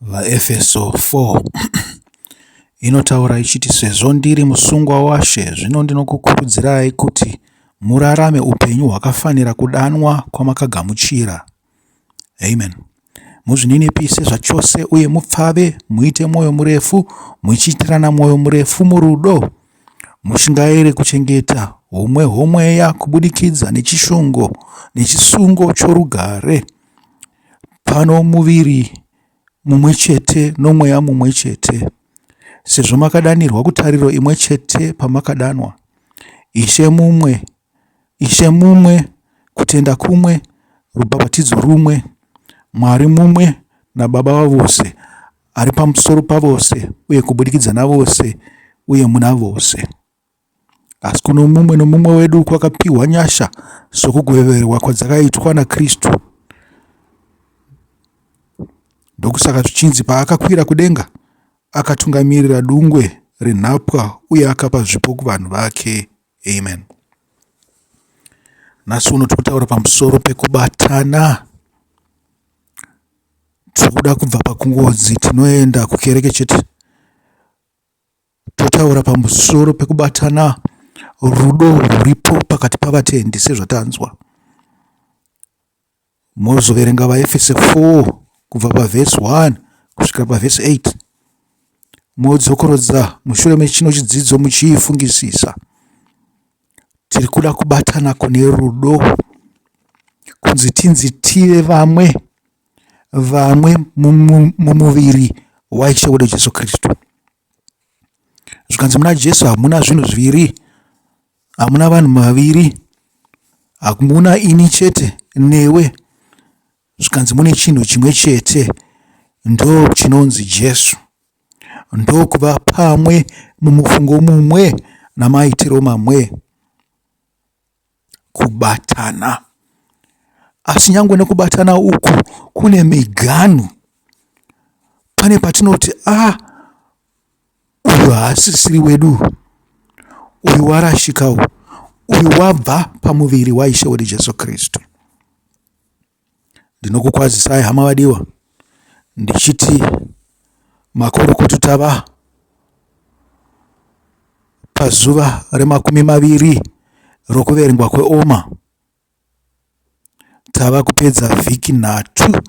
vaEfeso 4 inotaura ichiti, sezvo ndiri musungwa waShe, zvino ndinokukurudzirai kuti murarame upenyu hwakafanira kudanwa kwamakagamuchira. Amen. Muzvininipise zvachose uye mupfave, muite mwoyo murefu, muchiitirana mwoyo murefu murudo, mushingaire kuchengeta homweya kubudikidza nechisungo chorugare. Pano muviri mumwe chete nomweya mumwe chete, sezvo makadanirwa kutariro imwe chete pamakadanwa. Ishe mumwe, kutenda kumwe, rubhabhatidzo rumwe, Mwari mumwe naBaba vavose, ari pamusoro pavose uye kubudikidza navose uye muna vose. Asi kuno mumwe nomumwe wedu kwakapiwa nyasha sokuKuverengwa kwadzakaitwa naKristu. Ndokusaka zvichinzi paakakwira kudenga, akatungamirira dungwe renhapwa uye akapa zvipo kuvanhu vake. Amen. Nhasi uno tikutaura pamusoro peKubatana. Tikuda kubva pakungodzi tinoenda kukereke chete. Totaura pamusoro peKubatana, rudo ruripo pakati pavatendi sezvatanzwa. Mozoverenga vaEfeso 4 kubva pavhesi 1 kusvikira pavhesi 8. Modzokorodza mushure mechino chidzidzo muchiifungisisa. Tiri kuda kubatana kune rudo, kunzi tinzi tive vamwe mumuviri waIshe wedu Jesu Kristu. Zvikanzi muna Jesu hamuna zvinhu zviviri, hamuna vanhu vaviri, hamuna ini chete newe. Zvikanzi mune chinhu chimwe chete, ndo chinonzi Jesu. Ndo kuva pamwe mumufungo mumwe namaitiro mamwe, kubatana. Asi nyangwe nekubatana uku kune miganhu. Pane patinoti uyu haasisiri wedu, uyu warashika, uyu wabva pamuviri waIshe wedu Jesu Kristu. Ndinokukwazisai hama vadiwa, ndichiti makorokoti tava pazuva reMakumi reKuverengwa kweOmer. Tava kupedza vhiki 3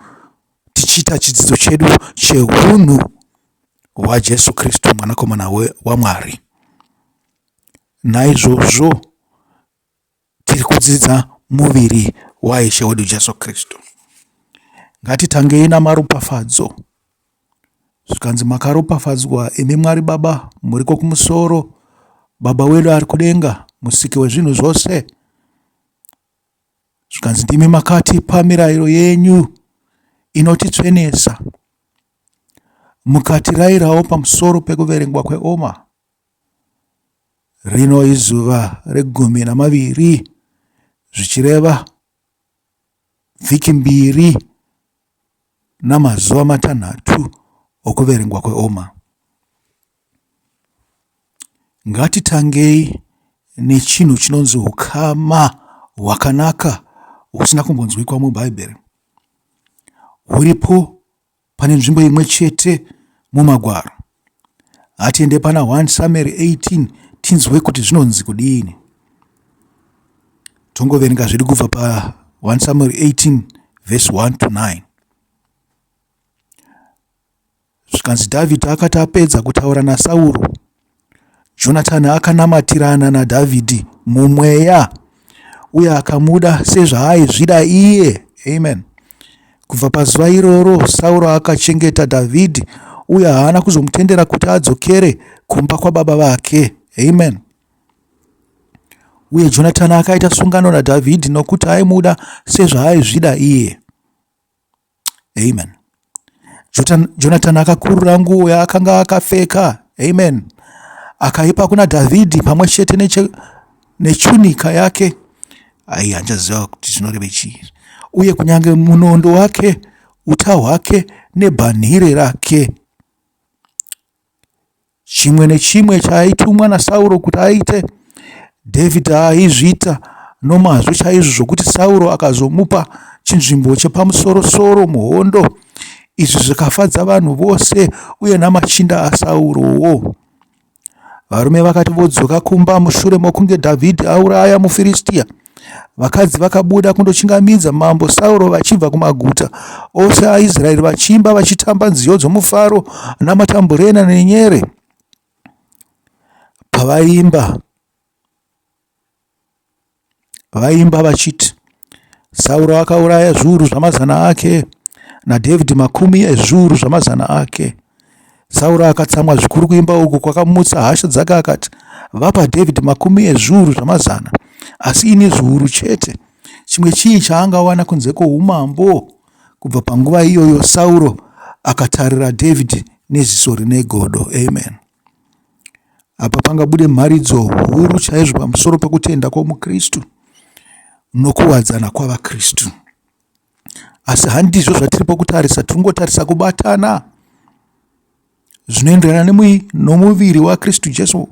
tichiita chidzidzo chedu chehunhu hwaJesu Kristu, mwanakomana waMwari. Naizvozvo tiri kudzidza muviri waIshe wedu Jesu Kristu. Ngatitangei namaropafadzo. Zvikanzi makaropafadzwa imi Mwari Baba muriko kumusoro, Baba wedu ari kudenga, musiki wezvinhu zvose. Zvikanzi ndimi makatipa mirayiro yenyu inotitsvenesa. Mukatirayirawo pamusoro peKuverengwa kweOmer. Rino izuva re12, zvichireva vhiki 2 namazuva 6 okuverengwa kweOmer. Ngatitangei nechinhu chinonzi hukama hwakanaka husina kumbonzwikwa muBhaibheri. Huripo pane nzvimbo imwe chete mumagwaro. Hatiende pana 1 Samuel 18 tinzwe kuti zvinonzi kudini. Tongoverenga zvedu kubva pa 1 Samuel 18 verse 1 to 9. Zvikanzi Dhavhidhi akati apedza kutaura naSauro, Jonatani akanamatirana naDhavhidhi mumweya uye akamuda sezvaaizvida iye. Amen. Kubva pazuva iroro Sauro akachengeta Dhavhidhi uye haana kuzomutendera kuti adzokere kumba kwababa vake. Amen. Uye Jonatani akaita sungano naDhavhidhi nokuti aimuda sezvaaizvida iye. Amen. Jonatani akakurura nguo yaakanga akapfeka. Amen. Akaipa kuna Dhavhidhi pamwe chete nechunika yake. Handiziva kuti zvinoreva chii. Uye kunyange munondo wake, uta hwake nebhanhire rake. Chimwe nechimwe chaaitumwa naSauro kuti aite, Dhavhidhi aizviita nomazvo chaizvo zvokuti Sauro akazomupa chinzvimbo chepamusoro-soro muhondo. izvi zvikafadza vanhu vose uye namachinda aSaurowo. Varume vakati vodzoka kumba mushure mokunge Dhavhidhi auraya muFiristia, vakadzi vakabuda kundochingamidza mambo Sauro vachibva kumaguta ose aIsraeri, vachiimba vachitamba nziyo dzomufaro namatambureni nenyere. Pavaimba vachiti, Sauro akauraya zviuru zvamazana ake naDhavhidhi makumi ezviuru zvamazana ake. Sauro akatsamwa zvikuru kuimba uku kwakamutsa hasha dzake, akati, vapa Dhavhidhi makumi ezviuru zvamazana, asi ini zviuru chete. Chimwe chii chaangawana kunze kwoumambo? Kubva panguva iyoyo Sauro akatarira Dhavhidhi neziso rine godo. Amen. Apa pangabude mharidzo huru chaizvo pamusoro pekutenda kwomukristu nokuwadzana kwavaKristu. Asi handizvo zvatiri pokutarisa, tiringotarisa kubatana zvinoenderana nomuviri waKristu Jesu,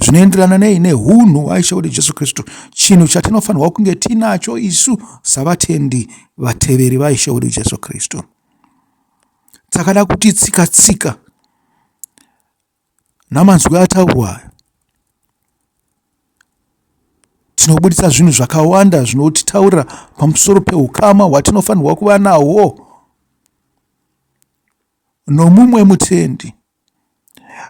zvinoenderana nehunhu hwaIshe Jesu Kristu, chinhu chatinofanirwa kunge tinacho isu savatendi vateveri vaIshe Jesu Kristu. Takada kuti tsika namanzwi ataurwa, tinobudisa zvinhu zvakawanda zvinotitaurira pamusoro pehukama hwatinofanirwa kuva nahwo nomumwe mutendi.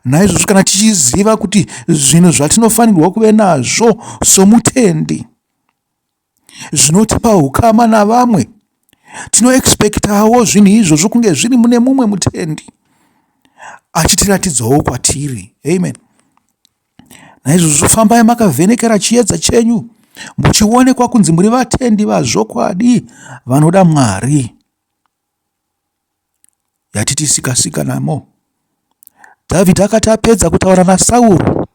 Naizvozvo kana tichiziva kuti zvinhu zvatinofanirwa kuve nazvo somutendi zvinotipa hukama navamwe, tinoexpectawo zvinhu izvozvo kunge zviri mune mumwe mutendi achitiratidzawo kwatiri. Amen. Naizvozvo fambai makavhenekera chiedza chenyu, muchionekwa kunzi muri vatendi vazvokwadi vanoda Mwari yatitisikasika namo. Dhavhidhi akati apedza kutaura naSauro,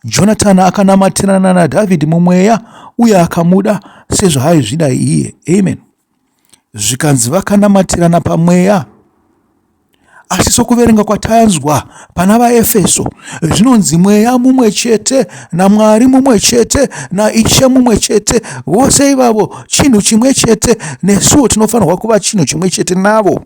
Jonatani akanamatirana naDhavhidhi mumweya uye akamuda sezvaaizvida iye. Amen. Zvikanzi vakanamatirana pamweya. Asi sokuverenga kwatanzwa pana vaEfeso, zvinonzi mweya mumwe chete naMwari mumwe chete naIshe mumwe chete, vose ivavo chinhu chimwe chete, nesuwo tinofanirwa kuva chinhu chimwe chete navo.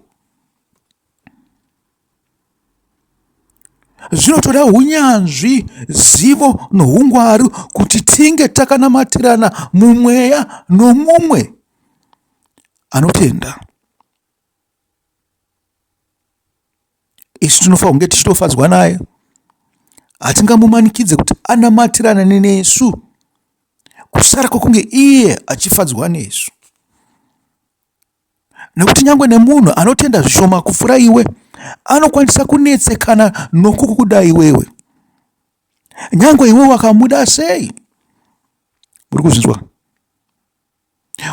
Zvinotoda unyanzvi, zivo nohungwaru kuti tinge takanamatirana mumweya nomumwe anotenda. Isu tinofanira kunge tichitofadzwa naye, hatingamumanikidze kuti anamatirana nesu kusara kwokunge iye achifadzwa nesu. Nekuti nyangwe nemunhu anotenda zvishoma kupfuura iwe anokwanisa kunetsekana nokukuda iwewe, nyangwe iwe wakamuda sei. Muri kuzvinzwa?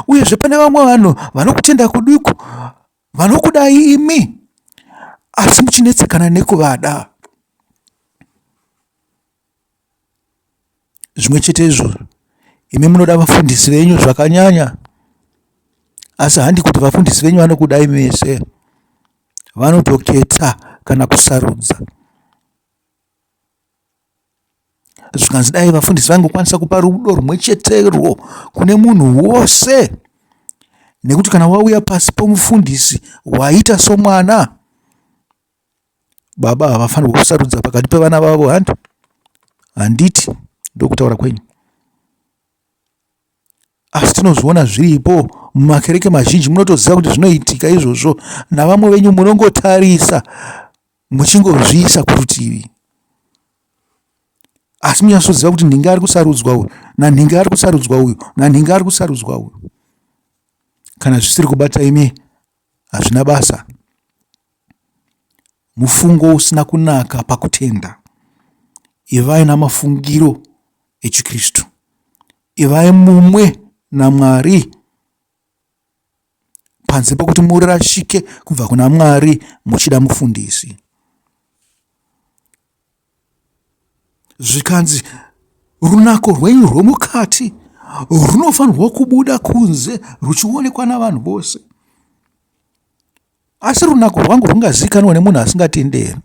Uyezve pane vamwe vanhu vanokutenda kuduku vanokudai imi asi muchinetsekana nekuvada. Zvimwe chetezvo, imi munoda vafundisi venyu zvakanyanya, asi handi kuti vafundisi venyu vanokudai mese, vanotoketa kana kusarudza. Zvikanzi dai vafundisi vangokwanisa kupa rudo rumwe cheterwo kune munhu wose, nekuti kana wauya pasi pomufundisi waita somwana, baba havafanirwa kusarudza pakati pevana vavo. Handiti ndokutaura kwenyu. Asi tinozviona zviripo mumakereke mazhinji, munotoziva kuti zvinoitika izvozvo, navamwe venyu munongotarisa muchingozviisa kurutivi, asi munyatsoziva kuti nhingi ari kusarudzwa uyu nanhingi ari kusarudzwa uyu nanhingi ari kusarudzwa uyu. Kana zvisiri kubata imi, hazvina basa. Mufungo usina kunaka pakutenda. Ivai namafungiro echiKristu, ivai mumwe naMwari, panze pokuti murashike kubva kuna Mwari muchida mufundisi. Zvikanzi runako rwenyu rwomukati runofanirwa kubuda kunze ruchionekwa navanhu vose. Asi runako rwangu rungazikanwa nemunhu asingatenderi,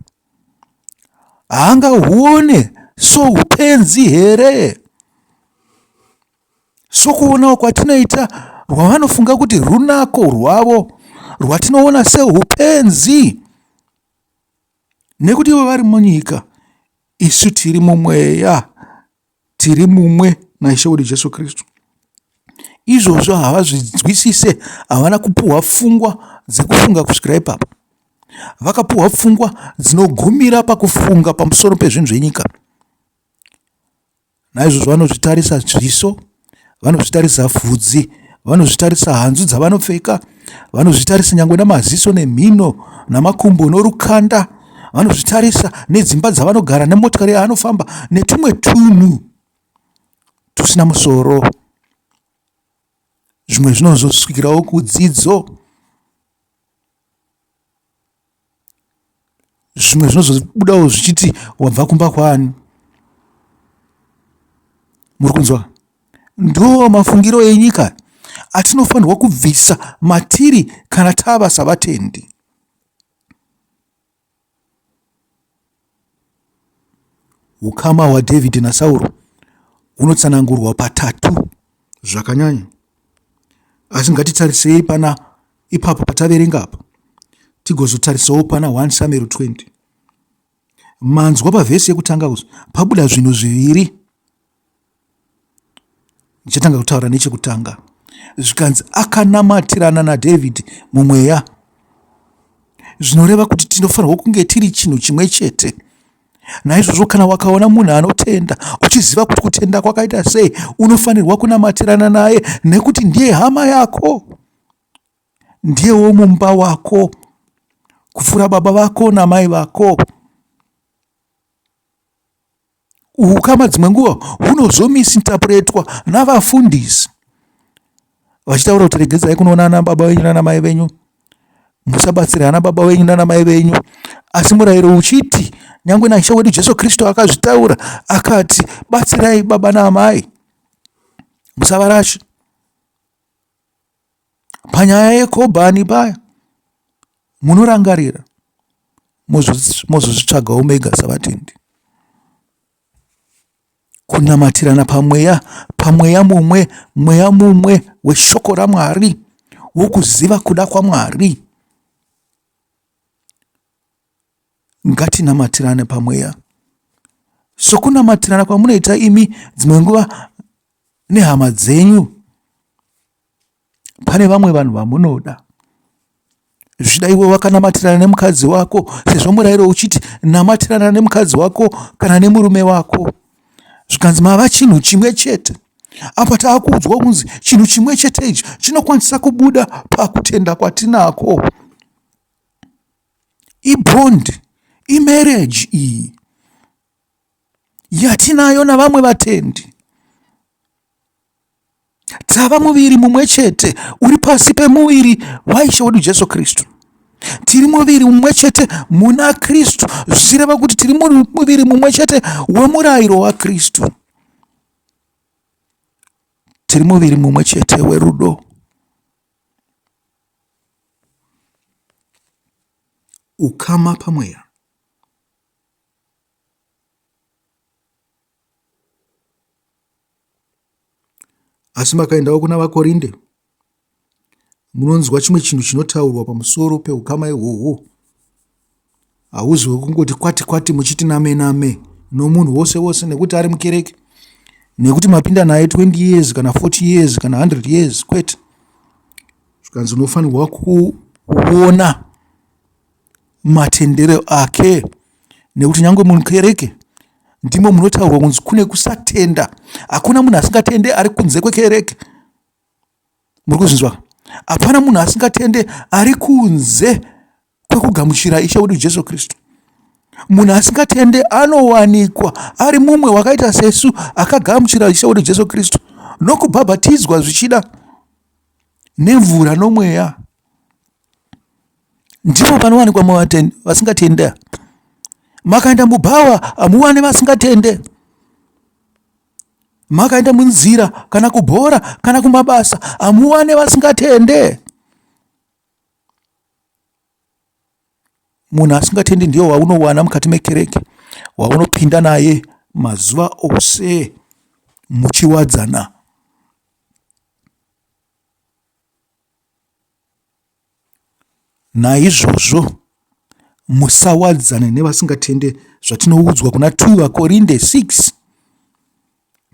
haangahuone soupenzi here, sokuonawo kwatinoita rwavanofunga kuti runako rwavo, rwatinoona seupenzi, nekuti ivo vari munyika, isu tiri mumweya, tiri mumwe naishe wedu Jesu Kristu. Izvozvo havazvinzwisise, havana kupuhwa pfungwa dzekufunga kusvikira ipapo. Vakapuhwa pfungwa dzinogumira pakufunga pamusoro pezvinhu zvenyika. Naizvozvo vanozvitarisa zviso, vanozvitarisa bvudzi, vanozvitarisa hanzu dzavanopfeka, vanozvitarisa nyangwe namaziso nemhino namakumbo norukanda, vanozvitarisa nedzimba dzavanogara nemotokari yaanofamba netumwe tunhu tusina musoro. Zvimwe zvinozosvikirawo kudzidzo, zvimwe zvinozobudawo zvichiti wabva kumba kwani. Muri kunzwa? Ndo mafungiro enyika atinofanirwa kubvisa matiri kana tava savatendi. Ukama hwaDhavhidhi naSauro hunotsanangurwa patatu zvakanyanya. Asi ngatitarisei pana ipapo pataverenga apa, tigozotarisawo pana 1 Samuel 20. Manzwa pavhesi yekutanga uzu pabuda zvinhu zviviri. Ndichatanga kutaura nechekutanga. Zvikanzi akanamatirana naDhavhidhi mumweya, zvinoreva kuti tinofanirwa kunge tiri chinhu chimwe chete. Naizvozvo kana wakaona munhu anotenda, uchiziva kuti kutenda kwakaita sei, unofanirwa kunamatirana naye, nekuti ndiye hama yako, ndiyewo mumba wako, kupfuura baba vako namai vako. Ukama dzimwe nguva hunozomisintapuretwa navafundisi vachitaura kuti regedzai kunoona ana baba venyu nana mai venyu, musabatsira ana baba venyu nana mai venyu, asi murayiro uchiti nyangwe naishe wedu Jesu Kristu akazvitaura akati, batsirai baba namai, musavarasha. Panyaya yeKobhani paya munorangarira, mozozvitsvagawo mega savatendi. Kunamatirana pamweya mumwe, mweya mumwe weshoko raMwari, wokuziva kuda kwaMwari. Ngatinamatirane pamweya, sokunamatirana kwamunoita imi dzimwe nguva nehama dzenyu. Pane vamwe vanhu vamunoda, zvida iwe wakanamatirana nemukadzi wako, sezvo murayiro uchiti namatirana nemukadzi wako kana nemurume wako. Zvikanzi mava chinhu chimwe chete. Apa taakuudzwa kunzi chinhu chimwe chete ichi chinokwanisa kubuda pakutenda kwatinako. Ibond, imarriage iyi yatinayo navamwe vatendi. Tava muviri mumwe chete, uri pasi pemuviri waishe wedu Jesu Kristu. Tiri muviri mumwe chete muna Kristu, zvichireva kuti tiri muviri mumwe chete wemurayiro waKristu. Tiri muviri mumwe chete werudo. Ukama pamweya. Asi makaendawo kuna vaKorinde, munonzwa chimwe chinhu chinotaurwa pamusoro peukama ihwohwo. Hauzwi kungoti kwati kwati muchiti name name nomunhu wose wose nekuti ari mukereke, nekuti mapinda naye 20 years kana 40 years kana 100 years, kwete. Zvikanzi unofanirwa kuona matendero ake, nekuti nyangwe mukereke ndimo munotaurwa kunzi kune kusatenda. Hakuna munhu asingatende ari kunze kwekereke. Muri kuzvinzwa? Hapana munhu asingatende ari kunze kwekugamuchira ishe wedu Jesu Kristu. Munhu asingatende anowanikwa ari mumwe wakaita sesu akagamuchira ishe wedu Jesu Kristu nokubhabhatidzwa zvichida nemvura nomweya. Ndipo panowanikwa vasingatende. Makaenda mubhawa hamuwane vasingatende. Makaenda munzira kana kubhora kana kumabasa hamuwane vasingatende. Munhu asingatende ndiyo waunowana mukati mekereke, waunopinda naye mazuva ose Naizvozvo musawadzane nevasingatende, zvatinoudzwa kuna 2 vaKorinde 6.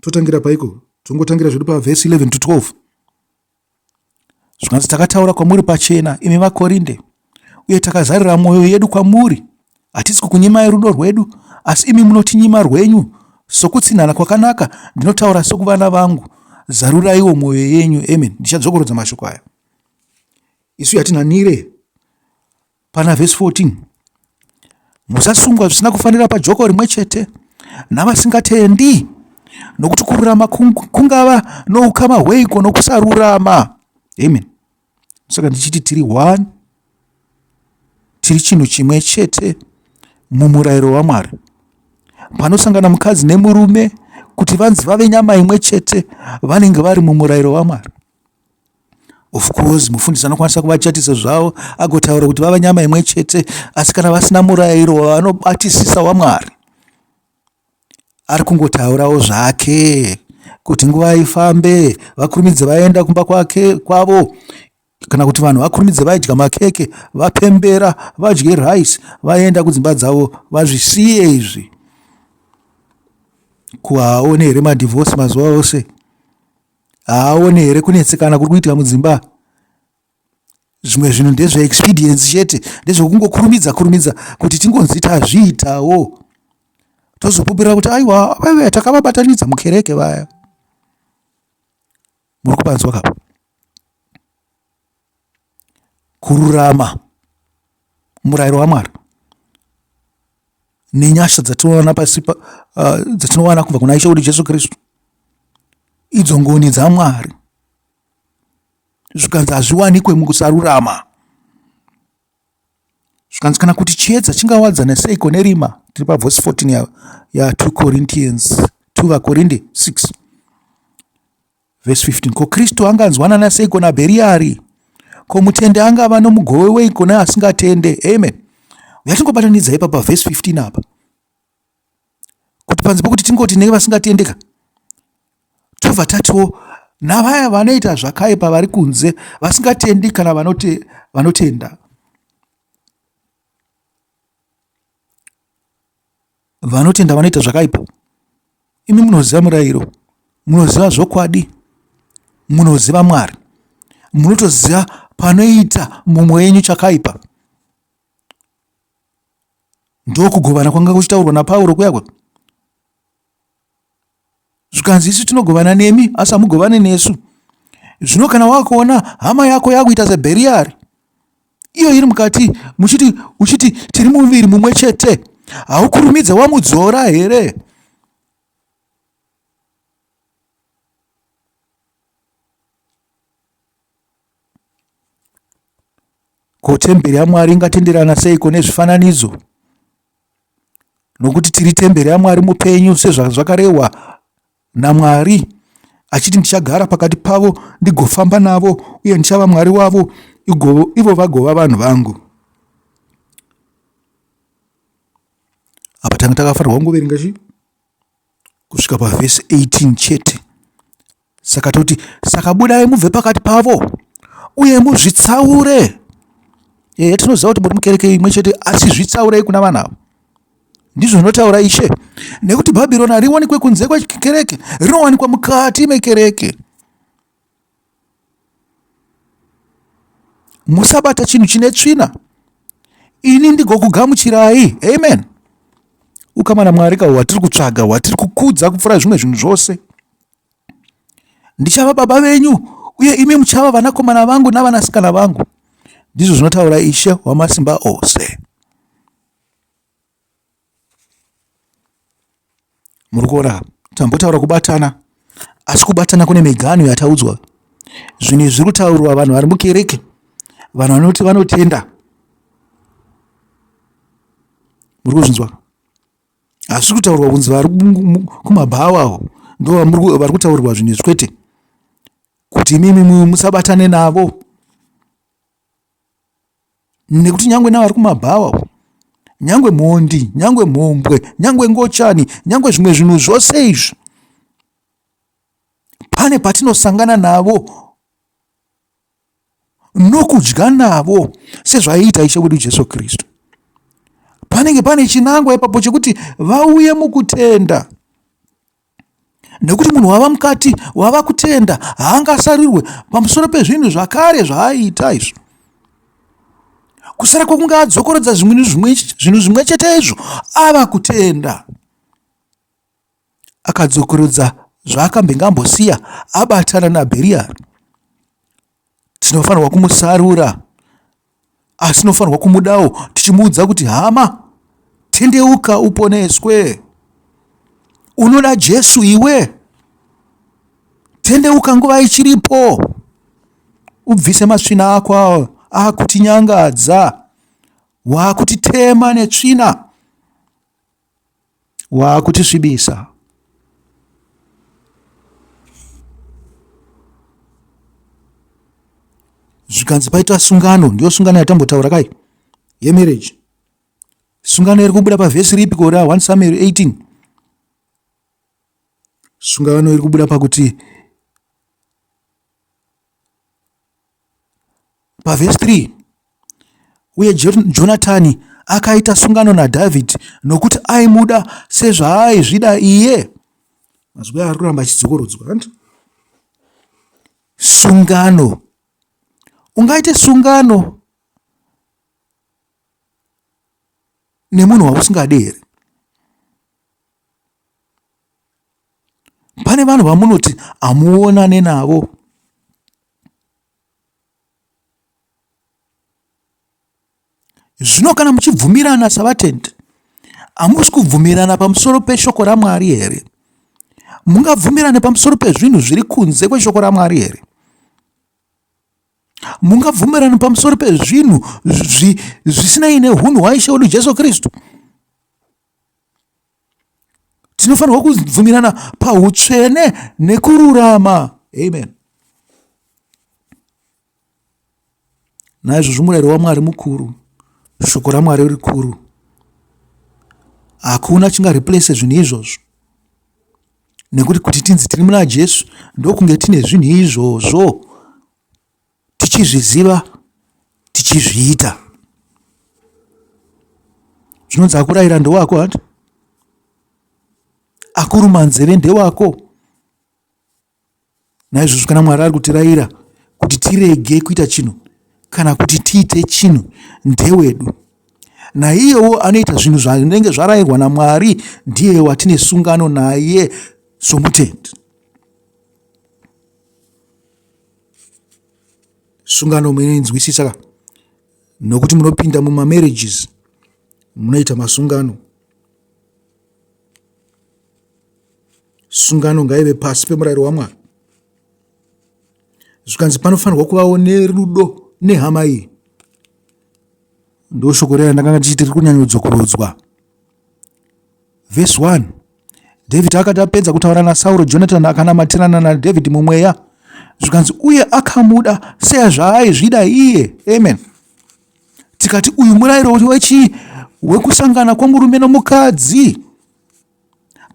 Totangira paiko, tongotangira zvedu pavhesi 11 to 12. Zvikanzi takataura kwamuri pachena, imi vaKorinde, uye takazarira mwoyo yedu kwamuri. Hatisi kukunyimai rudo rwedu, asi imi munotinyima rwenyu. Sokutsinhana kwakanaka, ndinotaura sokuvana vangu. Zaruraiwo mwoyo yenyu. Amen. Ndichadzokorodza mashoko aya. Isu yatinhanire pana vhesi 14. Musasungwa zvisina kufanira pajoko rimwe chete navasingatendi, nokuti kururama kungava noukama hweiko nokusarurama. Amen. Saka ndichiti tiri one, tiri chinhu chimwe chete mumurayiro waMwari. Panosangana mukadzi nemurume kuti vanzi vave nyama imwe chete, vanenge vari mumurayiro waMwari. Of course, mufundisi anokwanisa kuvachatisa zvavo agotaura kuti vava nyama imwe chete, asi kana vasina murayiro wavanobatisisa waMwari, ari kungotaurawo zvake kuti nguva ifambe, vakurumidze vaenda kumba kwavo, kana kuti vanhu vakurumidze vadya makeke, vapembera, vadye rice, vaenda kudzimba dzavo, vazvisiye izvi. Kuhaone here madhivorce mazuva ose? Haone here kunetsekana kuri kuitika mudzimba? Zvimwe zvinhu ndezveexpedience chete, ndezvekungokurumidza kuti tingonzi tazviitawo, tozopupira kuti aiwa vaive takavabatanidza mukereke vaya. Muri kupanzwa kapo? Kururama murayiro waMwari nenyasha dzatinowana dzatinowana kubva kuna Ishe wedu Jesu Kristu, idzo ngoni dzaMwari. Zvikanzi hazviwanikwe mukusarurama. Zvikanzi kana kuti chiedza chingawadzana seiko nerima. Tiri pavhesi 14 ya 2 vaKorinde 6 vhesi 15. Ko Kristu anganzwanana seiko naBheriari? Ko mutende angava nomugove weiko neasingatende? Amen. Yatingobatanidza ipa pavhesi 15 apa, kuti panze pokuti tingoti nevasingatendeka, tobva tatiwo navaya vanoita zvakaipa vari kunze, vasingatendi kana vanotenda. Vanotenda vanoita zvakaipa. Imi munoziva murayiro, munoziva zvokwadi, munoziva Mwari, munotoziva panoita mumwe yenyu chakaipa. Ndokugovana kwanga kuchitaurwa naPauro kuyakwe. Zvikanzi isu tinogovana nemi, asi hamugovane nesu. Zvino kana wakaona hama yako yakuita seBheriari, iyo iri mukati, uchiti tiri muviri mumwe chete, haukurumidze wamudzora here? Ko temberi yaMwari ingatenderana seiko nezvifananidzo? Nokuti tiri temberi yaMwari mupenyu, sezvazvakarehwa naMwari, achiti ndichagara pakati pavo ndigofamba navo, uye ndichava Mwari wavo, ivo vagova vanhu vangu. Apa tanga takafanirwa kungoverenga chi kusvika pavhesi 18 chete. Saka toti, saka budai mubve pakati pavo uye muzvitsaure. Tinoziva kuti muri mukereke imwe chete, asi zvitsaurei kuna vanhu ava. Ndizvo zvinotaura Ishe. Nekuti Bhabhironi hariwanikwe kunze kwekereke, rinowanikwa mukati mekereke. Musabata chinhu chine tsvina, ini ndigokugamuchirai. Amen. Ukama naMwari ka hwatiri kutsvaga, hwatiri kukudza kupfuura zvimwe zvinhu zvose. Ndichava baba venyu, uye imi muchava vanakomana vangu navanasikana vangu. Ndizvo zvinotaura Ishe wamasimba ose. Muri kuona, tambotaura kubatana, asi kubatana kune miganhu yataudzwa. Zvine zviri kutaurwa vanhu vari mukereke, vanhu vanoti vanotenda. Muri kuzvinzwa? Asi kutaurwa kunzi vari kumabhawa, ndo vari kutaurirwa zvinhu kwete, kuti imimi musabatane navo. Nekuti nyangwe navari kumabhawa, nyangwe mhondi, nyangwe mhombwe, nyangwe ngochani, nyangwe zvimwe zvinhu zvose izvi, pane patinosangana navo nokudya navo sezvaiita Ishe wedu Jesu Kristu. Panenge pane chinangwa ipapo chekuti vauye mukutenda, nekuti munhu wava mukati wava kutenda haangasarirwe pamusoro pezvinhu zvakare zvaaita izvo. Kusara kwokunge adzokorodza zvinhu zvimwe chete izvo ava kutenda, akadzokorodza zvaakambenga ambosiya abatana naBheriari. Tinofanirwa kumusarura, asi tinofanirwa kumudawo tichimuudza kuti hama, tendeuka uponeswe. Unoda Jesu iwe? Tendeuka nguva ichiripo, ubvise matsvina ako akutinyangadza, wakutitema netsvina, wakutisvibisa. Zvikanzi paita sungano, ndiyo sungano yatambotaura kai yemarriage. Sungano iri kubuda pavhesi ripi kora 1 Samuel 18. Sungano iri kubuda pakuti pavhesi 3, uye Jonatani akaita sungano naDhavhidhi nokuti aimuda sezvaaizvida iye. Mazwi ari kuramba achidzokorodzwa. Sungano. Ungaite sungano nemunhu wausingadi here? Pane vanhu vamunoti hamuonane navo. Zvino kana muchibvumirana savatendi, hamusi kubvumirana pamusoro peshoko raMwari here? Mungabvumirane pamusoro pezvinhu zviri kunze kweshoko raMwari here? Mungabvumirana pamusoro pezvinhu zvisinei nehunhu hwaIshe wedu Jesu Kristu? Tinofanirwa kubvumirana pautsvene nekururama. Amen. Naizvozvo murayiro waMwari mukuru, shoko raMwari rikuru. Hakuna chingareplace zvinhu izvozvo, nekuti kuti tinzi tiri muna Jesu ndokunge tine zvinhu izvozvo, tichizviziva, tichizviita. Zvinonzi akurayira ndewako, hati akuruma nzeve ndewako. Naizvozvo kana Mwari ari kutirayira kuti tirege kuita chinhu kana kuti tiite chinhu, ndewedu. Naiyewo anoita zvinhu zvinenge zvarayirwa naMwari ndiye watine sungano naye somutendi. Sungano munoinzwisisa nokuti munopinda mumamarriages munoita masungano. Sungano ngaive pasi pemurayiro waMwari. Zvikanzi panofanirwa kuvawo nerudo nehama iyi. Ndo shoko raya ndakanga ndichiti riri kunyanyodzokurodzwa. Verse 1, David akati apedza kutaura naSauro, Jonatani akanamatirana naDhavhidhi mumweya. Zvikanzi uye akamuda sezvaaizvida iye. Amen. Tikati uyu murayiro wekusangana kwomurume nomukadzi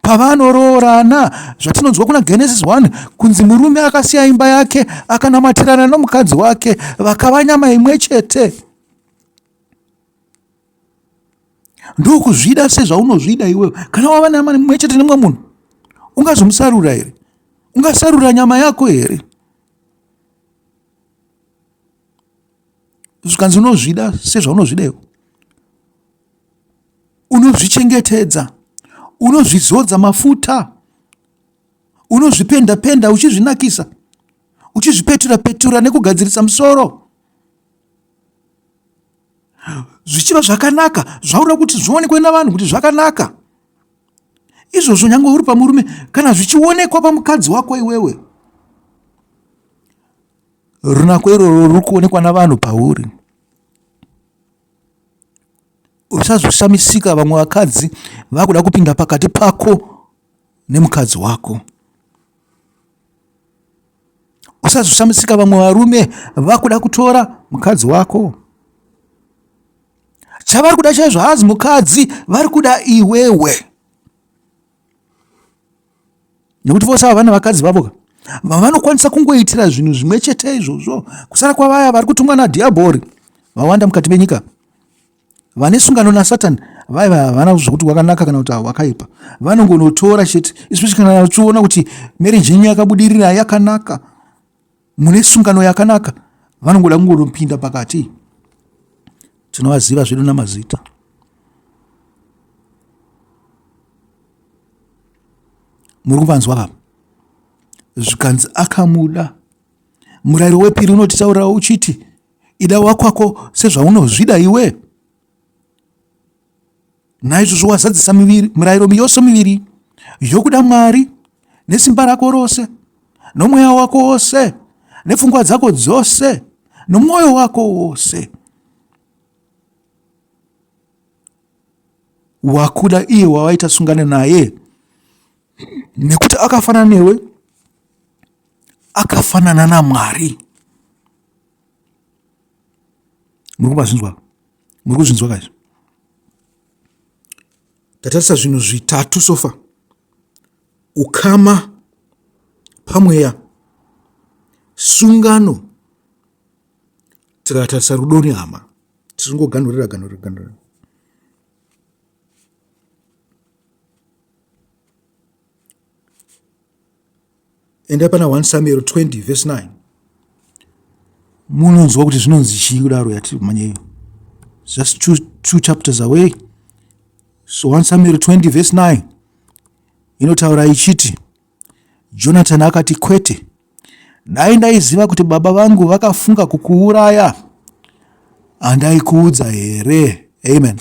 pavanoroorana, zvatinonzwa kuna Genesis 1, kunzi murume akasiya imba yake akanamatirana nomukadzi wake vakava nyama imwe chete. Ndokuzvida sezvaunozvida iwewe. Kana wava nyama imwe chete nemumwe munhu, ungazomusarura here? Ungasarura nyama yako here? Zvikanzi unozvida sezvaunozvida iwe, unozvichengetedza, unozvizodza mafuta, unozvipenda-penda, uchizvinakisa, uchizvipetura-petura nekugadzirisa musoro, zvichiva zvakanaka, zvaura kuti zvionekwe navanhu kuti zvakanaka. Izvozvo nyange uri pamurume, kana zvichionekwa pamukadzi wako iwewe, runako iroro ruri kuonekwa navanhu pauri. Usazosamisika vamwe vakadzi vakuda kupinda pakati pako nemukadzi wako. Usazosamisika vamwe varume vakuda kutora mukadzi wako. Chavari kuda chaizvo hazi mukadzi, vari kuda iwewe. Nekuti vose ava vane vakadzi vavo. vanokwanisa kungoitira zvinhu zvimwe chete izvozvo kusara kwavaya vari kutumwa nadhiabhori vawanda mukati menyika. Vane sungano naSatani vaiva havana zvokuti wakanaka kana kuti wakaipa, vanongonotora chete. Especially kana vachiona kuti marriage yenyu yakabudirira yakanaka, mune sungano yakanaka, vanongoda kungonopinda pakati. Tinovaziva zvedu namazita. Muri kuvanzwa kapa? Zvikanzi akamuda. Murayiro wepiri unotitaurira uchiti ida wakwako sezvaunozvida iwe. Naizvozvo wazadzisa mirayiro yose miviri yokuda Mwari nesimba rako rose, nomweya wako wose, nepfungwa dzako dzose, nomwoyo wako wose. Wakuda iye wawaita sungano naye, nekuti akafanana newe, akafanana naMwari. Muri kuzvinzwa kaizvo? Tatarisa zvinhu zvitatu sofa: ukama pamweya, sungano. Tikatarisa rudo nehama, tisingoganhurira. Enda pana 1 Samuel 20 verse 9. Munonzwa kuti zvinonzi chii kudaro yati manyeyo? Just two chapters away. So 1 Samuel 20 verse 9 inotaura ichiti, Jonatani akati, kwete, dai ndaiziva kuti baba vangu vakafunga kukuuraya, andaikuudza here. Amen.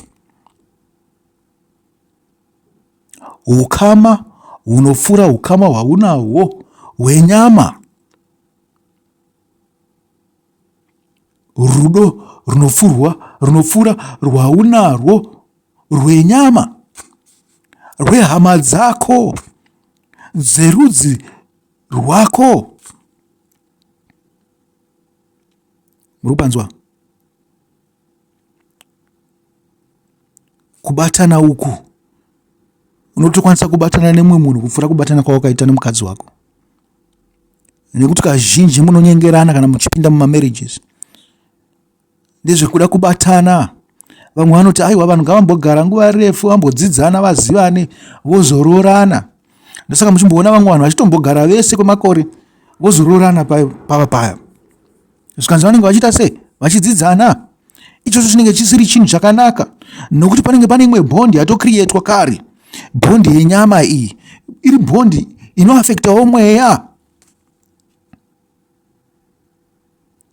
Ukama hunofura ukama hwaunahwo hwenyama. Rudo runofura rwaunarwo rwenyama, rwehama dzako, dzerudzi rwako. Murupanzwa? Kubatana uku unotokwanisa kubatana nemwe munhu kupfuura kubatana kwawakaita nemukadzi wako, nekuti kazhinji munonyengerana kana muchipinda mumamarriages. Ndezvekuda kubatana. Vamwe vanoti aiwa vanhu ngavambogara nguva refu vambodzidzana vazivane vozororana. Ndosaka muchimboona vamwe vanhu vachitombogara vese kwemakore vozororana paya. Zvikanzi vanenge vachiita sei? Vachidzidzana. Ichocho chinenge chisiri chinhu chakanaka, nokuti panenge pane imwe bhondi yatokrietwa kare. Bhondi yenyama iyi iri bhondi inoafektawo mweya.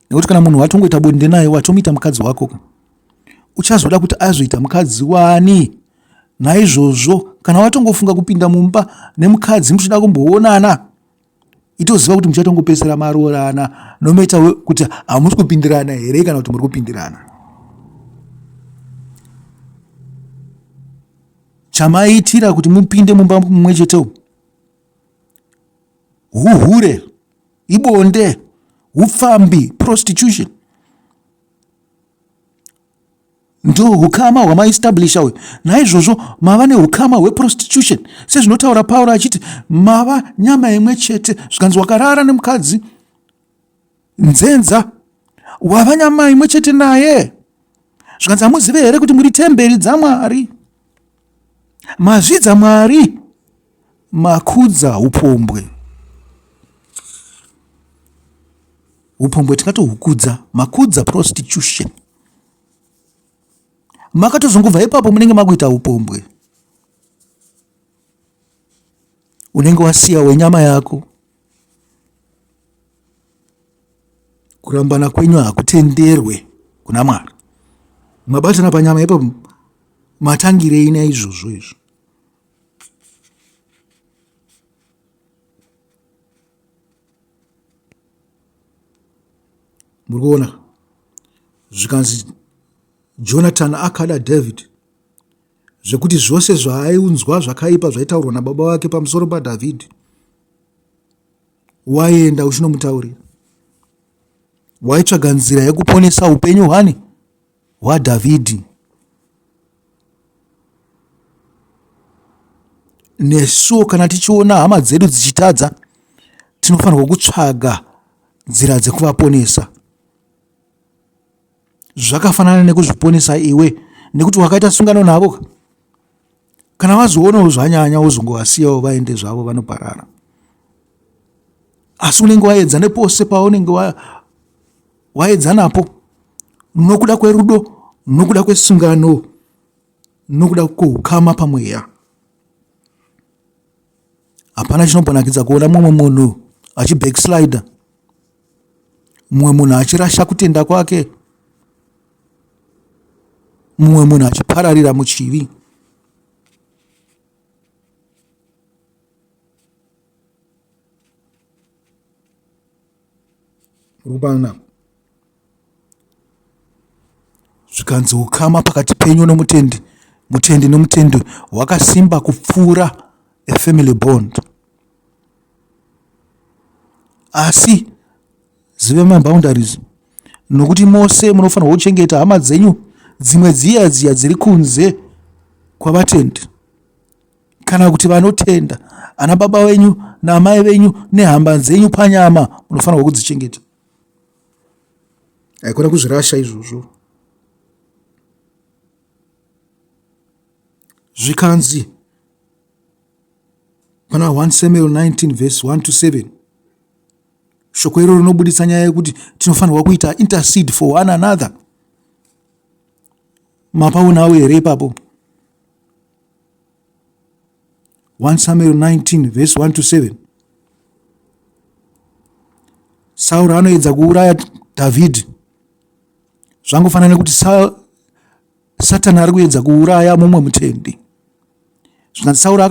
Nekuti kana munhu watongoita bonde naye, watomuita mukadzi wako, uchazoda kuti azoita mukadzi wani? Naizvozvo kana watongofunga kupinda mumba nemukadzi muchida kumboonana, itoziva kuti muchatongopesera marorana, nomeita kuti hamuri kupindirana here kana kuti muri kupindirana. Chamaitira kuti mupinde mumba mumwe chete, huhure, ibonde, hupfambi, prostitution. Ndo hukama hwamaestablisha we. Naizvozvo mava nehukama hweprostitution, sezvinotaura Pauro achiti mava nyama imwe chete. Zvikanzi wakarara nemukadzi nzenza, wava nyama imwe chete naye. Zvikanzi hamuzive here kuti muri temberi dzaMwari? Mazvidza Mwari, makudza upombwe. Upombwe tingatohukudza, makudza prostitution. Makatozongobva ipapo munenge makuita upombwe. Unenge wasiya wenyama yako. Kurambana kwenyu hakutenderwe kuna Mwari. Mabatana panyama ipapo matangirei naizvozvo izvo. Murikuona? Zvikanzi Jonatani akada David, zvekuti zvose zvaaiunzwa zvakaipa zvaitaurwa nababa wake pamusoro paDhavhidhi, waienda uchinomutaurira. Waitsvaga nzira yekuponesa upenyu hwaDhavhidhi. Nesuwo kana tichiona hama dzedu dzichitadza, tinofanirwa kutsvaga nzira dzekuvaponesa. Zvakafanana nekuzviponesa iwe, nekuti wakaita sungano navo. Kana wazoonawo zvanyanya wozongovasiyawo vaende zvavo, vanoparara. Asi unenge waedza nepose paunenge waedza napo, nokuda kwerudo, nokuda kwesungano, nokuda kweHukama pamweya. Hapana chinopanakidza kuona mumwe munhu achibackslide, mumwe munhu achirasha kutenda kwake, mumwe munhu achipararira muchivi. Rubana zvikanzi Hukama pakati penyu nomutendi, mutendi nomutendi hwakasimba kupfuura a family bond. Asi zive maboundaries, nokuti mose munofanirwa kuchengeta hama dzenyu dzimwe dziya dziri kunze kwavatendi, kana kuti vanotenda, ana baba venyu naamai venyu nehama dzenyu panyama munofanirwa kudzichengeta. Haikona kuzvirasha izvozvo. Zvikanzi pana 1 Samuel 19 verse 1-7, shoko iro rinobudisa nyaya yekuti tinofanirwa kuita intercede for one another. Mapaunawo here ipapo? 1 Samuel 19 verse 1-7. Sauro anoedza kuuraya Davidhi. Zvangofanana kuti Satani ari kuedza kuuraya mumwe mutendi. Zvikanzi Sauro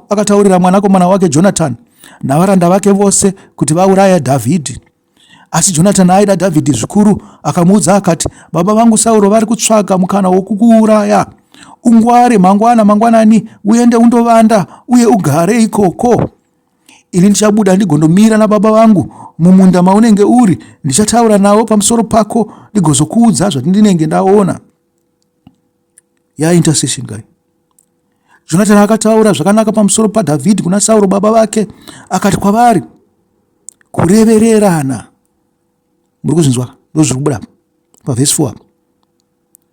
akataurira mwanakomana wake Jonatani navaranda vake vose kuti vauraya Dhavhidhi. Asi Jonatani aida Dhavhidhi zvikuru, akamuudza akati, baba vangu Sauro vari kutsvaga mukana wokukuuraya. Ungware mangwanani uende undovanda uye ugare ikoko. Ini ndichabuda ndigondomira nababa vangu mumunda maunenge uri, ndichataura navo pamusoro pako ndigozokuudza zvandinenge ndaona. Intercession guy. Jonatani akataura zvakanaka pamusoro paDhavhidhi kuna Sauro baba vake, akati kwavari, kurevererana. Muri kuzvinzwa? Ndozviri kubuda paverse 4.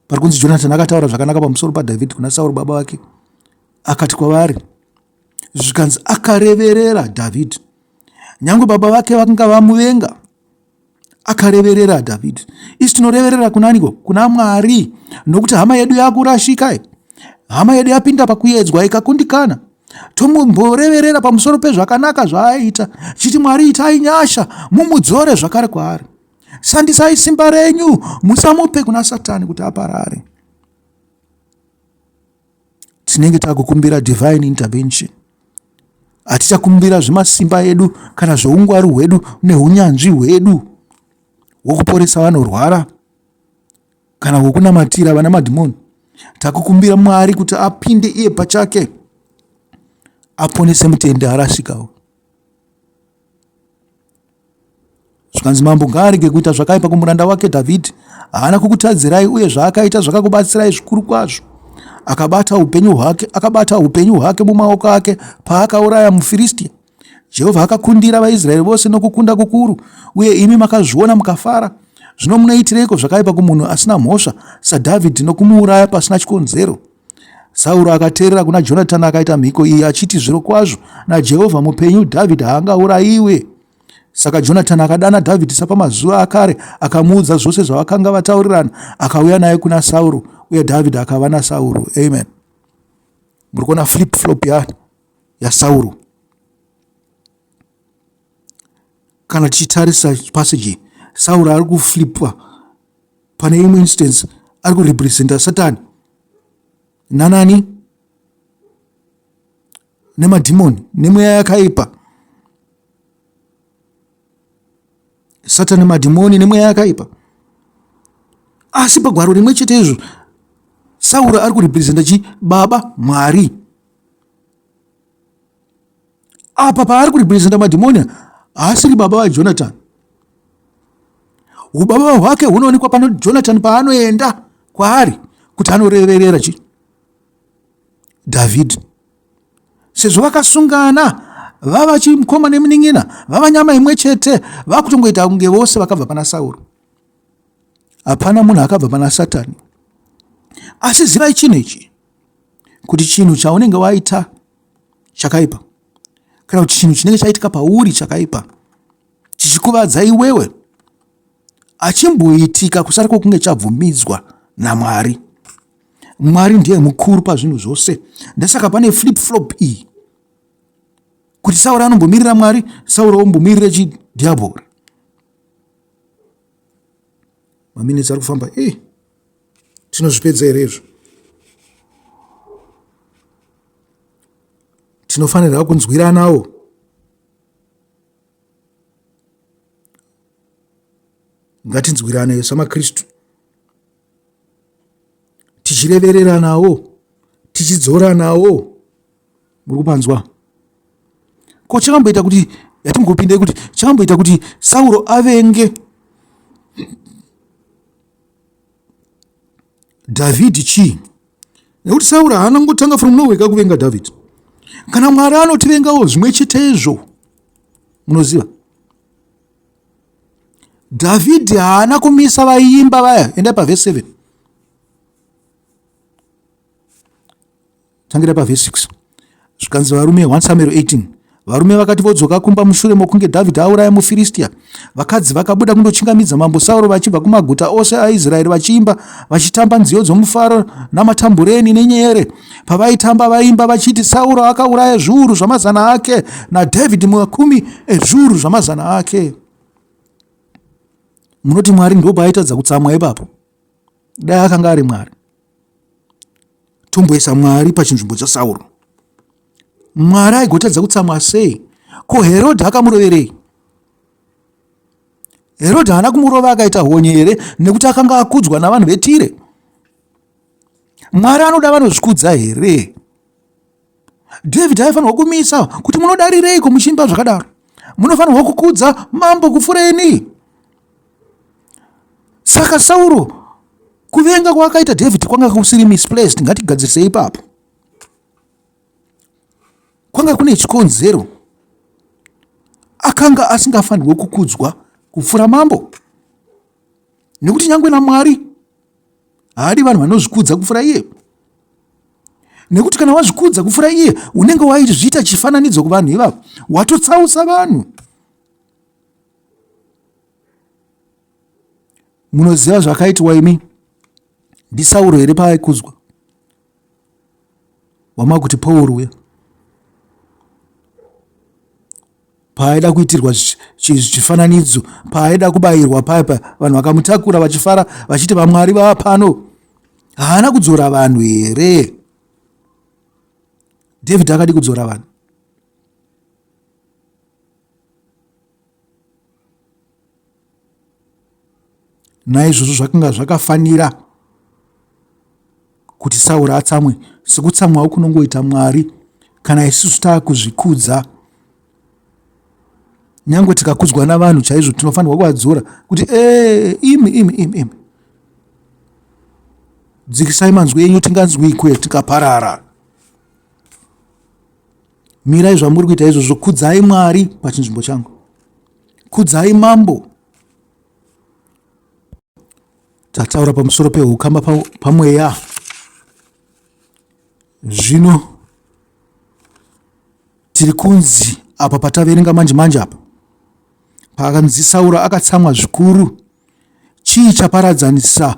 Pari kunzi Jonatani akataura zvakanaka pamusoro paDhavhidhi kuna Sauro baba vake, akati kwavari, zvikanzi akareverera Dhavhidhi. Nyangwe baba vake vakanga vamuvenga, akareverera Dhavhidhi. Isi tinoreverera kunaniko? Kuna Mwari, nokuti hama yedu yakurashika, hama yedu yapinda pakuedzwa ikakundikana. Tomumboreverera pamusoro pezvakanaka zvaaita, chiti Mwari itai nyasha, mumudzore zvakare kwaari. Sandisai simba renyu, musamupe kuna Satani kuti aparare. Tinenge takukumbira divine intervention. Hatichakumbira zvemasimba edu kana zvoungwaru hwedu nehunyanzvi hwedu wokuporesa vanorwara kana wokunamatira vana madhimoni. Takukumbira Mwari kuti apinde iye pachake aponese mutende arasikawo. Zvikanzi mambo ngaarege kuita zvakaipa kumuranda wake Dhavhidhi. Haana kukutadzirai uye zvaakaita zvakakubatsirai zvikuru kwazvo. Akabata upenyu hwake mumaoko ake paakauraya muFiristia. Jehovha akakundira vaIsraeri vose nokukunda kukuru, uye imi makazviona mukafara. Zvino munoitireko zvakaipa kumunhu asina mhosva saDhavhidhi nokumuuraya pasina chikonzero? Sauro akateerera kuna Jonatani akaita mhiko iyi achiti, zviro kwazvo naJehovha mupenyu, Dhavhidhi haangaurayiwe. Saka Jonatani akadana Dhavhidhi sapamazuva akare, akamuudza zvose zvavakanga vataurirana, akauya naye kuna Sauro, uye Dhavhidhi akava naSauro. Amen. Muri kuona flip flop yaSauro. Kana tichitarisa passage, Sauro ari kuflipa. Pane imwe instance ari kurepresenta Satani nanani nemadhimoni nemweya yakaipa. Satani, madhimoni nemweya yakaipa. Asi pagwaro rimwe chete izvo Sauro ari kurepresenta baba Mwari. Apa paari kurepresenta madhimoni haasiri baba waJonatani. Ubaba hwake hunoonekwa pano Jonatani paanoenda kwaari kuti anoreverera Dhavhidhi. Sezvo vakasungana vava chimukoma nemunin'ina, vava nyama imwe chete, vakutongoita kunge vose vakabva pana Sauro. Hapana munhu akabva pana Satani. Asi zivai chinhu ichi, kuti chinhu chaunenge waita chakaipa, kana kuti chinhu chinenge chaitika pauri chakaipa, chichikuvadza iwewe, achimboitika kusari kwokunge chabvumidzwa naMwari. Mwari ndiye mukuru pazvinhu zvose. Ndasaka pane flip flop iyi, kuti Sauro anombomirira Mwari, Sauro ombomirira chidhiabhori. Maminitsi ari kufamba, tinozvipedza here izvo? Tinofanirwa kunzwiranawo. Ngatinzwirane samaKristu, tichirevereranawo, tichidzoranawo. Muri kupanzwa? Ko chakamboita kuti yatingopinde kuti chakamboita kuti Sauro avenge Dhavhidhi chii? Nekuti Sauro haana kungotanga from nowhere kuvenga Dhavhidhi. Kana Mwari anotivengawo zvimwe chetezvo. Munoziva? Dhavhidhi haana kumisa vaimba vaya. Enda pavhesi 7. Tangira pavhesi 6. Zvikanzi varume 1 Samuel 18. Varume vakati vodzoka kumba mushure mokunge Dhavhidhi auraya muFiristia, vakadzi vakabuda kundochingamidza mambo Sauro vachibva kumaguta ose aIsraeri vachiimba, vachitamba nziyo dzomufaro namatambureni nenyere. Pavaitamba vaimba vachiti, Sauro akauraya zviuru zvamazana ake naDhavhidhi makumi ezviuru zvamazana ake. Munoti Mwari ndo paaitadza kutsamwa ipapo? Dai akanga ari Mwari, tomboisa Mwari pachinzvimbo chaSauro. Mwari aigotadza kutsamwa sei? Ko Herodhi akamuroverei? Herodhi haana kumurova akaita honye here nekuti akanga akudzwa navanhu veTire? Mwari anoda vanozvikudza here? Dhavhidhi aifanirwa kumisa kuti munodarireiko muchiimba zvakadaro? Munofanirwa kukudza mambo kufureni. Saka Sauro kuvenga kwakaita Dhavhidhi kwanga kusiri misplaced. Ngatigadzirisei ipapo. Kwanga kune chikonzero. Akanga asingafanirwe kukudzwa kufura mambo. Nekuti nyangwe naMwari haadi vanhu vanozvikudza kufura iye. Nekuti kana wazvikudza kufura iye, unenge waizviita chifananidzo kuvanhu ivavo. Watotsausa vanhu. Munoziva zvakaitwa imi ndiSauro here paaikudzwa? Wamakuti Pauro uya, paaida kuitirwa chifananidzo, paaida kubayirwa papa, vanhu vakamutakura vachifara vachiti vaMwari vava pano, haana kudzora vanhu here? Dhavhidhi akadi kudzora vanhu. Naizvozvo zvakanga zvakafanira kuti Sauro atsamwe, sekutsamwawo kunongoita Mwari kana isusu taakuzvikudza. Nyangwe tikakudzwa navanhu chaizvo tinofanirwa kuvadzora kuti imi dzikisai manzwi enyu tinganzwikwe tikaparara. Mirai zvamuri kuita izvozvo, kudzai Mwari pachinzvimbo changu, kudzai mambo. Tataura pamusoro pehukama pamweya. Zvino tiri kunzi apa pataverenga manje apa, pakanzi Sauro akatsamwa zvikuru. Chii chaparadzanisa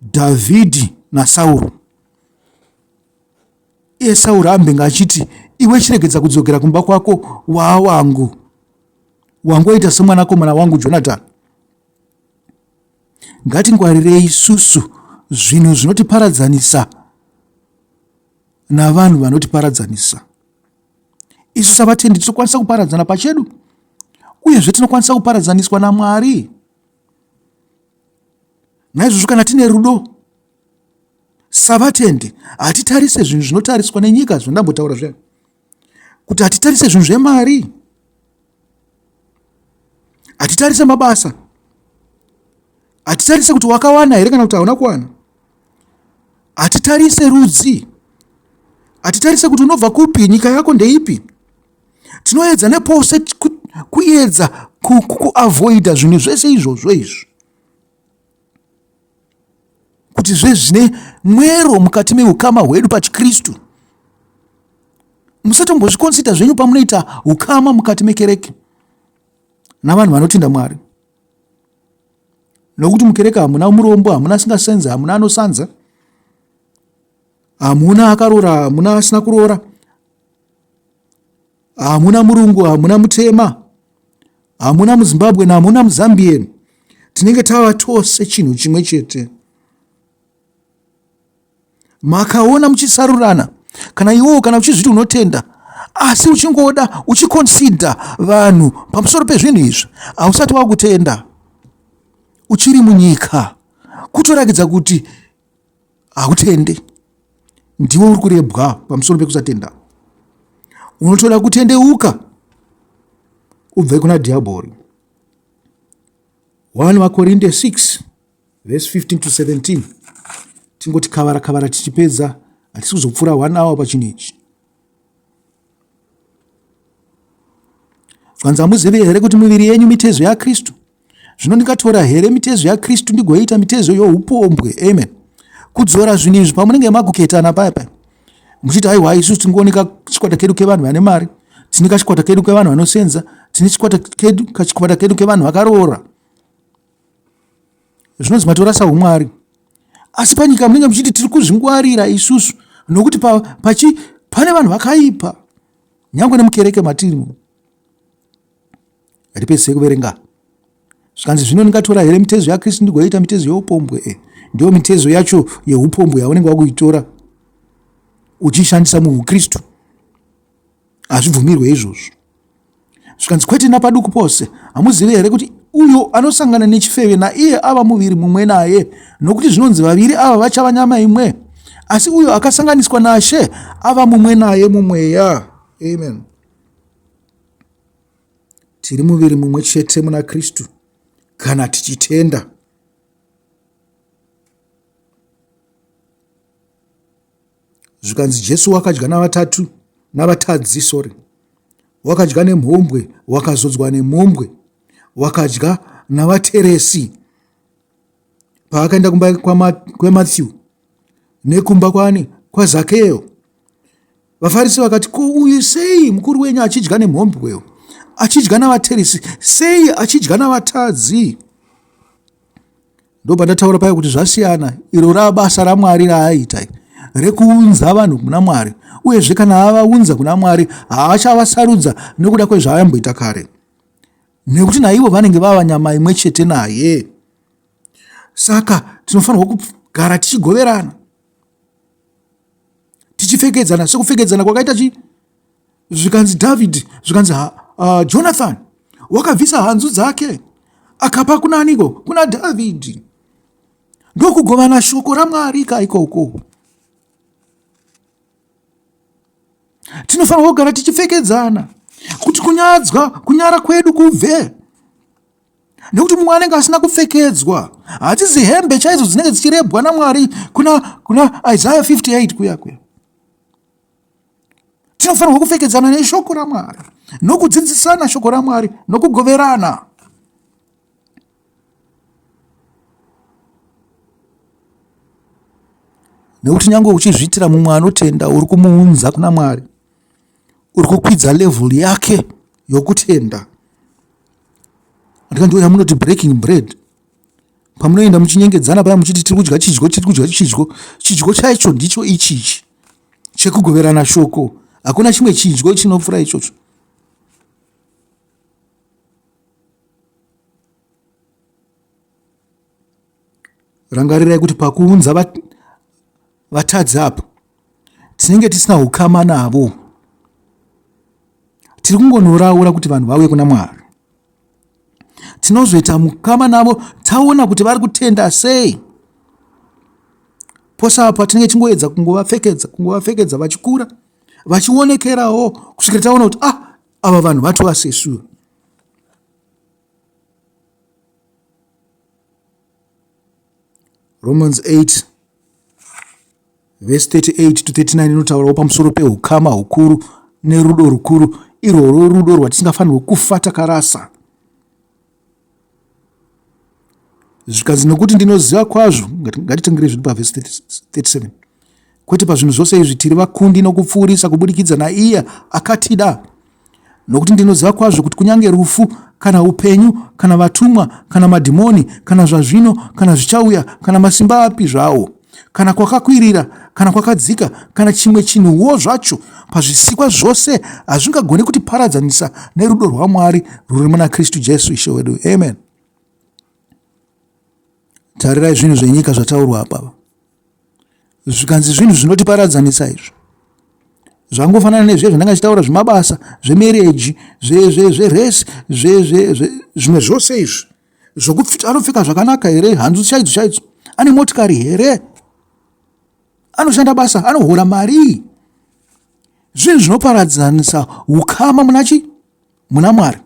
Dhavhidhi naSauro? Iye Sauro ambenga achiti, iwe chiregedza kudzokera kumba kwako wangu wangoita semwanakomana wangu Jonatani. Ngatingwarirei isusu zvinhu zvinotiparadzanisa navanhu vanotiparadzanisa. Isu savatendi tinokwanisa kuparadzana pachedu, uyezve tinokwanisa kuparadzaniswa naMwari. Naizvozvo kana tine rudo savatendi, hatitarise zvinhu zvinotariswa nenyika, zvandambotaura zvayo, kuti hatitarise zvinhu zvemari, hatitarise mabasa, hatitarise kuti wakawana here kana kuti hauna kuwana, hatitarise rudzi, hatitarise kuti unobva kupi, nyika yako ndeipi, Tinoedza nepose kuedza kuavoida zvinhu zvese izvozvo izvi, kuti zvine mwero mukati mehukama hwedu pachiKristu. Musatombozvikonsida zvenyu pamunoita hukama mukati mekereke navanhu vanotenda Mwari, nokuti mukereke hamuna murombo, hamuna asingasenza, hamuna anosanza, hamuna akarora, hamuna asina kuroora, hamuna murungu, hamuna mutema, hamuna muZimbabwe, hamuna muZambian. Tinenge tava tose chinhu chimwe chete. Makaona muchisarurana, kana iwo kana uchizviti unotenda, asi uchingoda uchikonsida vanhu pamusoro pezvinhu izvi, hausati wakutenda, uchiri munyika, kutorakidza kuti hautende, ndiwo uri kurebwa pamusoro pekusatenda. Unotoda kutendeuka ubve kuna dhiabhori. 1 Makorinde 6 verse 15 to 17. Tingoti kavara tichipedza, hatisi kuzopfuura 1 hour pachinhu ichi. Zvanzi hamuzivi here kuti miviri yenyu mitezo yaKristu? Zvino ndingatora here mitezo yaKristu ndigoita mitezo youpombwe? Amen. Kudzora zvinhu izvi pamunenge maguketana paya muchiti haiwa, isusu tingooneka chikwata kedu kevanhu vane mari, tine kachikwata kedu kevanhu vanosenza, tine kachikwata kedu kevanhu vakaroora. Zvinonzi matorasa huMwari. Asi panyika munenge muchiti tiri kuzvingwarira isusu, nokuti pane vanhu vakaipa, nyangwe nemukereke matirimo. Hatipedzi sekuverenga. Zvikanzi zvino ndingatora here mitezo yaKristu ndigoita mitezo youpombwe? Ndiyo mitezo yacho yeupombwe yaunenge wakuitora uchishandisa muKristu. Hazvibvumirwe izvozvo. Zvikanzi kwete napaduku pose. Hamuzivi here kuti uyo anosangana nechifeve naiye ava muviri mumwe naye, nokuti zvinonzi vaviri ava vachava nyama imwe. Asi uyo akasanganiswa naShe ava mumwe naye mumweya. Amen. Tiri muviri mumwe chete muna Kristu kana tichitenda. Zvikanzi Jesu wakadya navatadzi, wakadya nemhombwe, wakazodzwa nemhombwe, wakadya navateresi paakaenda kumba kweMathew nekumba kwaZakeo. VaFarisi vakati, ko uyu sei mukuru wenyu achidya nemhombweyo, achidya navateresi, sei achidya navatadzi? Ndo pandataura paya kuti zvasiyana. Iro rabasa raMwari raaita rekuunza vanhu kuna Mwari, uyezve kana avaunza kuna Mwari haachavasarudza nekuda kwezvaayamboita kare, nekuti naivo vanenge vava nyama imwe chete naye. Saka tinofanirwa kugara tichigoverana, tichipfekedzana sekupfekedzana kwakaita zvikanzi David, zvikanzi Jonatani wakabvisa hanzu dzake akapa kunaniko? Kuna David. Ndokugovana shoko raMwari kaikoko. Tinofanirwa kugara tichipfekedzana kuti kunyara kwedu kubve, nekuti mumwe anenge asina kupfekedzwa. Hatizi hembe chaidzo dzinenge dzichirebwa naMwari kuna Isaiah 58 kuya. Tinofanirwa kupfekedzana neshoko raMwari, nokudzidzisana shoko raMwari, nokugoverana. Nekuti nyange uchizviitira mumwe anotenda, uri kumuunza kuna Mwari, uri kukwidza level yake yokutenda. Ndikandiona munoti breaking bread, pamunoenda muchinyengedzana paya muchiti tiri kudya chidyo chaicho ndicho ichichi chekugoverana shoko. Hakuna chimwe chidyo chinopfuura ichocho. Rangarirai kuti pakuunza vatadzi apa tinenge tisina hukama navo, tiri kungonoraura kuti vanhu vauye kuna Mwari. Tinozoita mukama navo taona kuti vari kutenda sei. Pose apa tinenge tingoedza kungovapfekedza vachikura, vachionekerawo kusvikira taona kuti ava vanhu vatova sesu. Romans 8 verse 38 to 39 inotaurawo pamusoro pehukama hukuru nerudo rukuru irworwo rudo rwatisingafanirwi kufa takarasa. Zvikanzi nokuti ndinoziva kwazvo, ngatitengere zviri pavhesi 37, kwete pazvinhu zvose izvi tiri vakundi nokupfuurisa kubudikidza naiye akatida. Nokuti ndinoziva kwazvo kuti kunyange rufu kana upenyu kana vatumwa kana madhimoni kana zvazvino kana zvichauya kana masimba api zvawo kana kwakakwirira kana kwakadzika kana chimwe chinhuwo zvacho pazvisikwa zvose hazvingagoni kutiparadzanisa nerudo rwaMwari rwuri muna Kristu Jesu Ishe wedu. Amen. Tarirai zvinhu zvenyika zvataurwa apa. Zvikanzi zvinhu zvinotiparadzanisa izvo zvangofanana nezviye zvandanga ndichitaura zvemabasa, zvemereji, zveresi, zvimwe zvose izvi zvokuti anopfeka zvakanaka here, hanzu chaidzo, ane motikari here, anoshanda basa, anohora mari. Zvinhu zvinoparadzanisa hukama muna Mwari.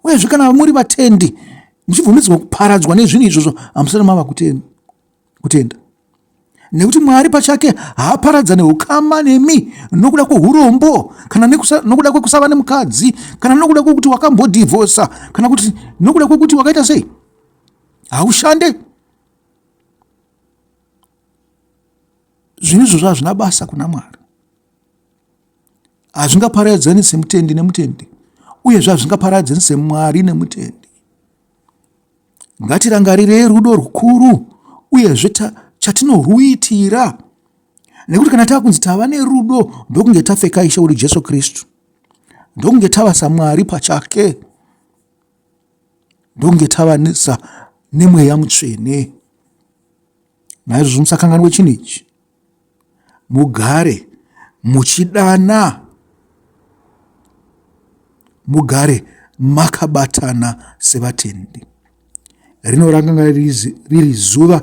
Uyezve kana muri vatendi muchibvumidzwa kuparadzwa nezvinhu izvozvo, hamusana mava kutenda. Nekuti Mwari pachake haaparadzane hukama nemi nokuda kwehurombo kana nokuda kwekusava nemukadzi kana nokuda kwekuti wakambodhivhosa kana kuti nokuda kwekuti wakaita sei. Haushande. Zvinhu izvozvo hazvina basa kuna Mwari. Hazvingaparadzanise mutendi nemutendi, uyezve hazvingaparadzanise Mwari nemutendi. Ngatirangarirei rudo rukuru uyezve chatinoruitira, nekuti kana takunzi tava nerudo ndokunge tapfeka Ishe uri Jesu Kristu, ndokunge tava saMwari pachake, ndokunge tava nemweya mutsvene. Naizvozvo musakanganwe chinhu ichi, mugare muchidana, mugare makabatana sevatendi. Rinoranga riri zuva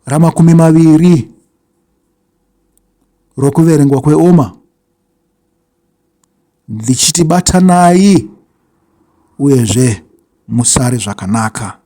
ra20 reKuverengwa kweOmer, ndichiti batanai uyezve musare zvakanaka.